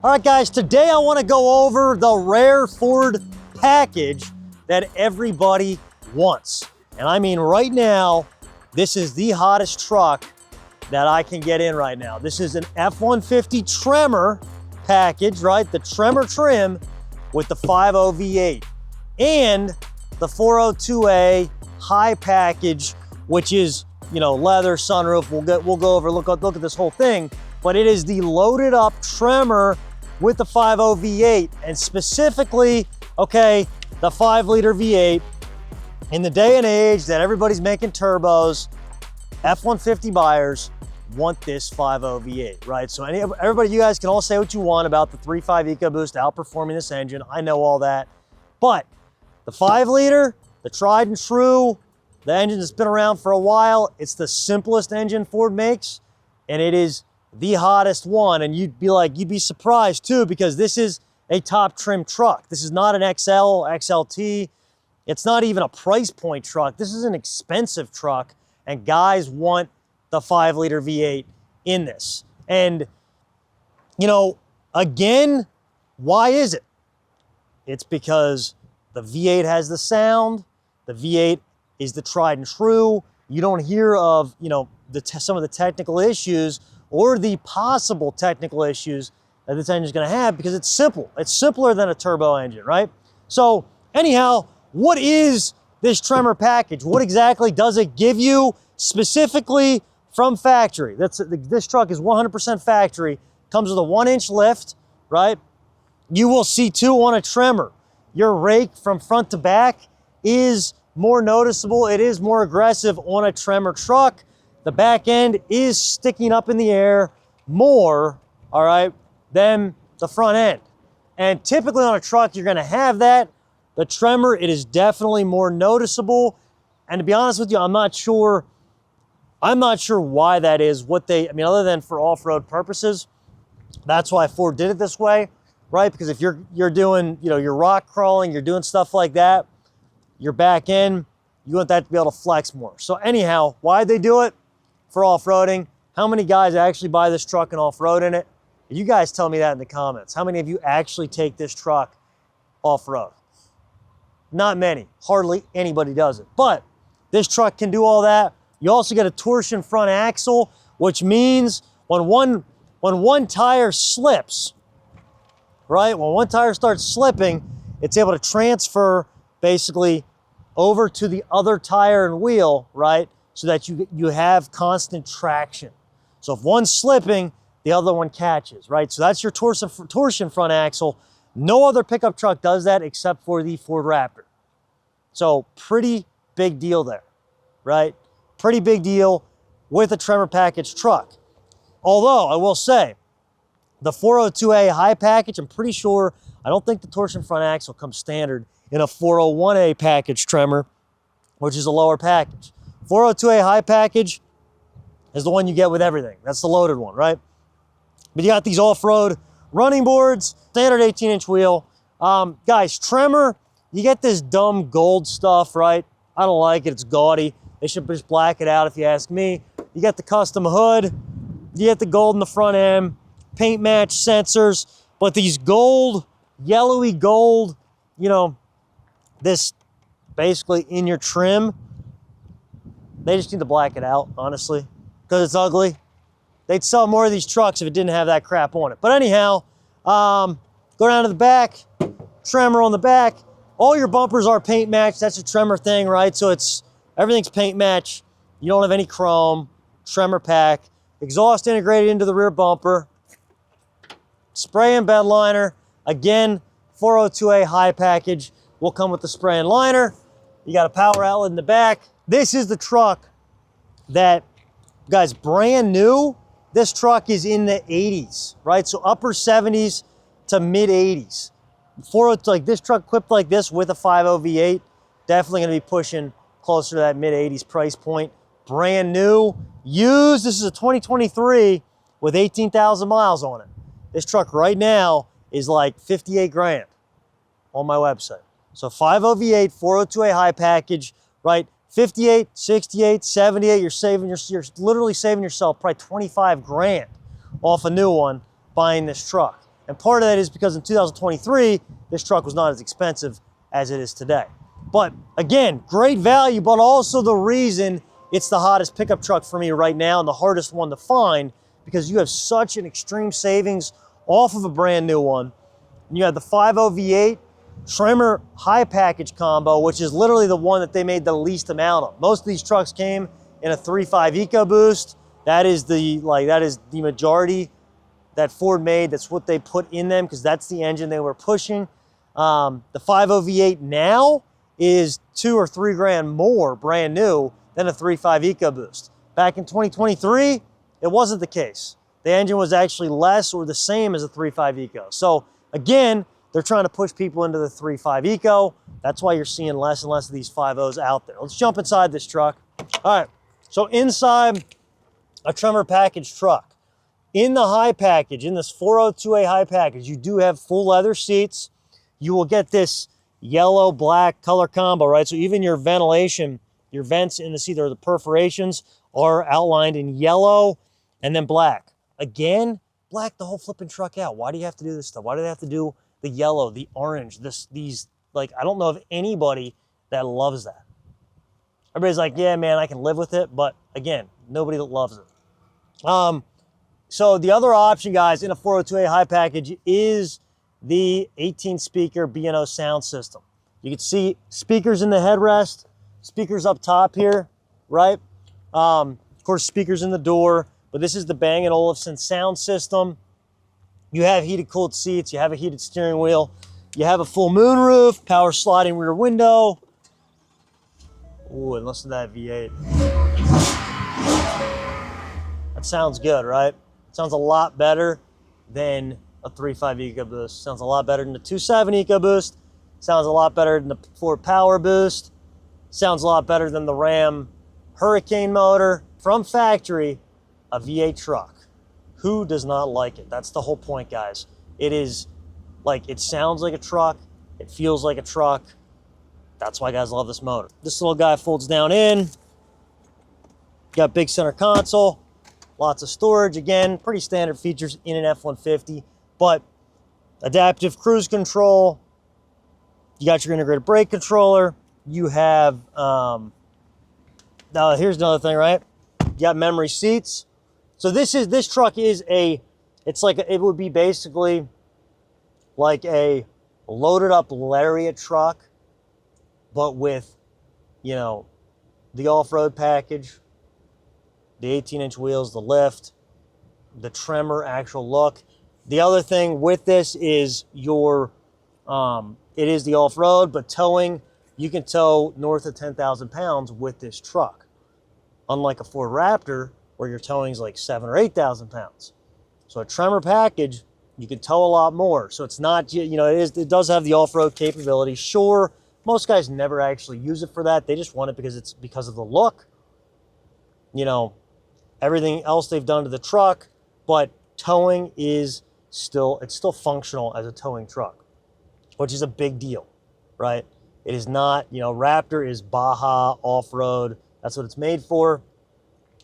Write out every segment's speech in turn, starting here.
All right, guys, today I want to go over the rare Ford package that everybody wants. And I mean, right now, this is the hottest truck that I can get in right now. This is an F150 Tremor package, right? The Tremor trim with the 5.0 V8 and the 402A high package, which is, you know, leather, sunroof. We'll go over, look at this whole thing, but it is the loaded up Tremor with the 5.0 V8, and specifically, okay, the 5-liter V8. In the day and age that everybody's making turbos, F-150 buyers want this 5.0 V8, right? So everybody, you guys can all say what you want about the 3.5 EcoBoost outperforming this engine. I know all that. But the 5-liter, the tried and true, the engine that's been around for a while, it's the simplest engine Ford makes, and it is the hottest one. And you'd be surprised too, because this is a top trim truck. This is not an XL, XLT. It's not even a price point truck. This is an expensive truck, and guys want the 5-liter V8 in this. And, you know, again, why is it? It's because the V8 has the sound. The V8 is the tried and true. You don't hear of, you know, some of the technical issues or the possible technical issues that this engine is going to have, because it's simple. It's simpler than a turbo engine, right? So anyhow, what is this Tremor package? What exactly does it give you specifically from factory? This truck is 100% factory. Comes with a 1-inch lift, right? You will see too on a Tremor, your rake from front to back is more noticeable. It is more aggressive on a Tremor truck. The back end is sticking up in the air more, all right, than the front end. And typically on a truck, you're gonna have that. The Tremor, it is definitely more noticeable. And to be honest with you, I'm not sure why that is. I mean, other than for off-road purposes, that's why Ford did it this way, right? Because if you're doing, you know, you're rock crawling, you're doing stuff like that, your back end, you want that to be able to flex more. So anyhow, why'd they do it? For off-roading. How many guys actually buy this truck and off-road in it? You guys tell me that in the comments. How many of you actually take this truck off-road? Not many. Hardly anybody does it. But this truck can do all that. You also get a torsion front axle, which means when one tire slips, right? When one tire starts slipping, it's able to transfer basically over to the other tire and wheel, right? So that you have constant traction. So if one's slipping, the other one catches, right? So that's your torsion front axle. No other pickup truck does that except for the Ford Raptor. So pretty big deal there, right? Pretty big deal with a Tremor package truck. Although I will say, the 402A high package, I'm pretty sure, I don't think the torsion front axle comes standard in a 401A package Tremor, which is a lower package. 402A high package is the one you get with everything. That's the loaded one, right? But you got these off-road running boards, standard 18-inch wheel. Guys, Tremor, you get this dumb gold stuff, right? I don't like it. It's gaudy. They should just black it out if you ask me. You get the custom hood. You get the gold in the front end, paint match sensors. But these gold, yellowy gold, you know, this basically in your trim, they just need to black it out, honestly, because it's ugly. They'd sell more of these trucks if it didn't have that crap on it. But anyhow, go down to the back, Tremor on the back. All your bumpers are paint match. That's a Tremor thing, right? So everything's paint match. You don't have any chrome, Tremor pack. Exhaust integrated into the rear bumper. Spray and bed liner. Again, 402A high package will come with the spray and liner. You got a power outlet in the back. This is the truck that, guys, brand new, this truck is in the 80s, right? So upper 70s to mid 80s. Like this truck equipped like this with a 5.0 V8, definitely gonna be pushing closer to that mid 80s price point. Brand new, used, this is a 2023 with 18,000 miles on it. This truck right now is like 58 grand on my website. So 5.0 V8, 402A high package, right? 58, 68, 78, you're literally saving yourself probably 25 grand off a new one buying this truck. And part of that is because in 2023, this truck was not as expensive as it is today. But again, great value, but also the reason it's the hottest pickup truck for me right now and the hardest one to find, because you have such an extreme savings off of a brand new one. And you have the 5.0 V8 Tremor high package combo, which is literally the one that they made the least amount of. Most of these trucks came in a 3.5 EcoBoost. That is the majority that Ford made. That's what they put in them because that's the engine they were pushing. The 5.0 V8 now is $2 or $3 grand more brand new than a 3.5 EcoBoost. Back in 2023, it wasn't the case. The engine was actually less or the same as a 3.5 Eco. So again, they're trying to push people into the 3.5 Eco. That's why you're seeing less and less of these 5.0s out there. Let's jump inside this truck. All right, so inside a Tremor package truck, in the high package, in this 402A high package, you do have full leather seats. You will get this yellow, black color combo, right? So even your ventilation, your vents in the seat, or the perforations, are outlined in yellow and then black. Again, black the whole flipping truck out. Why do you have to do this stuff? Why do they have to do the yellow, the orange, these, like, I don't know of anybody that loves that. Everybody's like, yeah, man, I can live with it. But again, nobody that loves it. So the other option, guys, in a 402A high package is the 18-speaker B&O sound system. You can see speakers in the headrest, speakers up top here, right? Of course, speakers in the door, but this is the Bang & Olufsen sound system. You have heated, cooled seats. You have a heated steering wheel. You have a full moonroof, power sliding rear window. Ooh, and listen to that V8. That sounds good, right? It sounds a lot better than a 3.5 EcoBoost. Sounds a lot better than the 2.7 EcoBoost. Sounds a lot better than the Ford Power Boost. Sounds a lot better than the Ram Hurricane motor. From factory, a V8 truck. Who does not like it? That's the whole point, guys. It is like, it sounds like a truck. It feels like a truck. That's why guys love this motor. This little guy folds down in. Got big center console. Lots of storage. Again, pretty standard features in an F-150. But adaptive cruise control. You got your integrated brake controller. You have, now here's another thing, right? You got memory seats. So this truck is it would be basically like a loaded up Lariat truck, but with, you know, the off-road package, the 18-inch wheels, the lift, the Tremor actual look. The other thing with this is it is the off-road, but towing, you can tow north of 10,000 pounds with this truck. Unlike a Ford Raptor, where your towing is like 7,000 or 8,000 pounds. So a Tremor package, you can tow a lot more. So it's not, you know, it does have the off-road capability. Sure, most guys never actually use it for that. They just want it because of the look. You know, everything else they've done to the truck, but towing is still functional as a towing truck, which is a big deal, right? It is not, you know, Raptor is Baja off-road. That's what it's made for.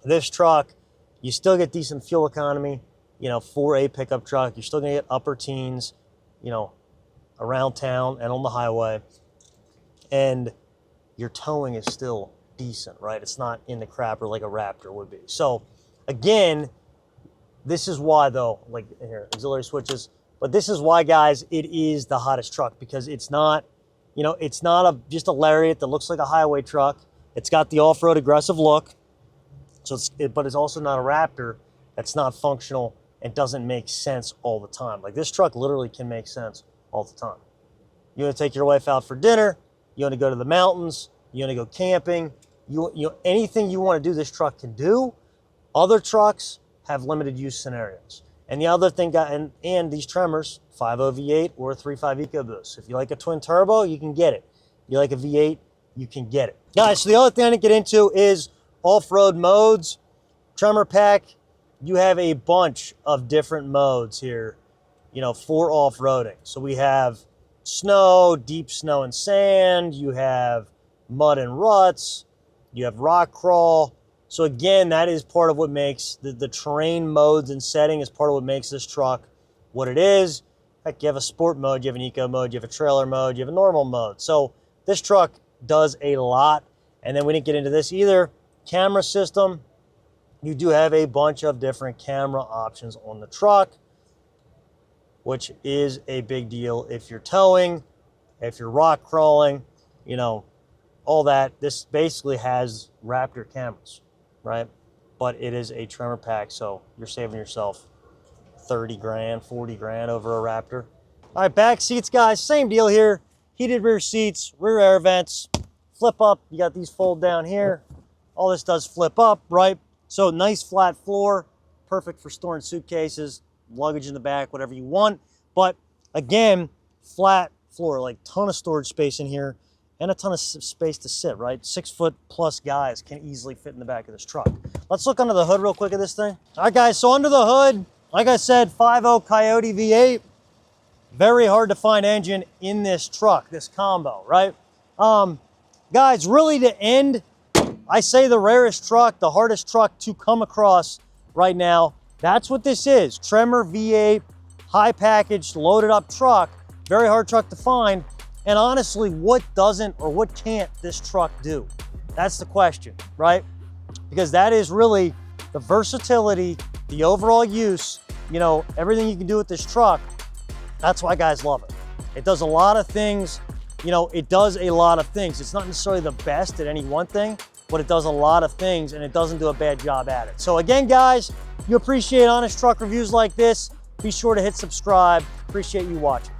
This truck, you still get decent fuel economy, you know, for a pickup truck. You're still gonna get upper teens, you know, around town and on the highway. And your towing is still decent, right? It's not in the crapper like a Raptor would be. So again, this is why though, like here, auxiliary switches, but this is why, guys, it is the hottest truck, because it's not, you know, it's not just a Lariat that looks like a highway truck. It's got the off-road aggressive look. So but it's also not a Raptor that's not functional and doesn't make sense all the time. Like this truck literally can make sense all the time. You want to take your wife out for dinner, you want to go to the mountains, you want to go camping, you know, anything you want to do, this truck can do. Other trucks have limited use scenarios. And the other thing, and these Tremors, 5.0 V8 or a 3.5 EcoBoost. If you like a twin turbo, you can get it. If you like a V8, you can get it. Guys, so the other thing I didn't get into is off-road modes. Tremor pack, you have a bunch of different modes here, you know, for off-roading. So we have snow, deep snow and sand, you have mud and ruts, you have rock crawl. So again, that is part of what makes the terrain modes and setting is part of what makes this truck what it is. Heck, you have a sport mode, you have an eco mode, you have a trailer mode, you have a normal mode. So this truck does a lot. And then we didn't get into this either. Camera system, you do have a bunch of different camera options on the truck, which is a big deal if you're towing, if you're rock crawling, you know, all that. This basically has Raptor cameras, right? But it is a Tremor pack, so you're saving yourself 30 grand, 40 grand over a Raptor. All right, back seats, guys, same deal here. Heated rear seats, rear air vents, flip up. You got these fold down here. All this does flip up, right? So nice flat floor, perfect for storing suitcases, luggage in the back, whatever you want. But again, flat floor, like ton of storage space in here and a ton of space to sit, right? 6 foot plus guys can easily fit in the back of this truck. Let's look under the hood real quick of this thing. All right, guys, so under the hood, like I said, 5.0 Coyote V8. Very hard to find engine in this truck, this combo, right? Guys, really to end, I say the rarest truck, the hardest truck to come across right now. That's what this is. Tremor V8, high packaged, loaded up truck. Very hard truck to find. And honestly, what doesn't or what can't this truck do? That's the question, right? Because that is really the versatility, the overall use, you know, everything you can do with this truck. That's why guys love it. It does a lot of things, you know, it does a lot of things. It's not necessarily the best at any one thing, but it does a lot of things and it doesn't do a bad job at it. So again, guys, if you appreciate honest truck reviews like this, be sure to hit subscribe. Appreciate you watching.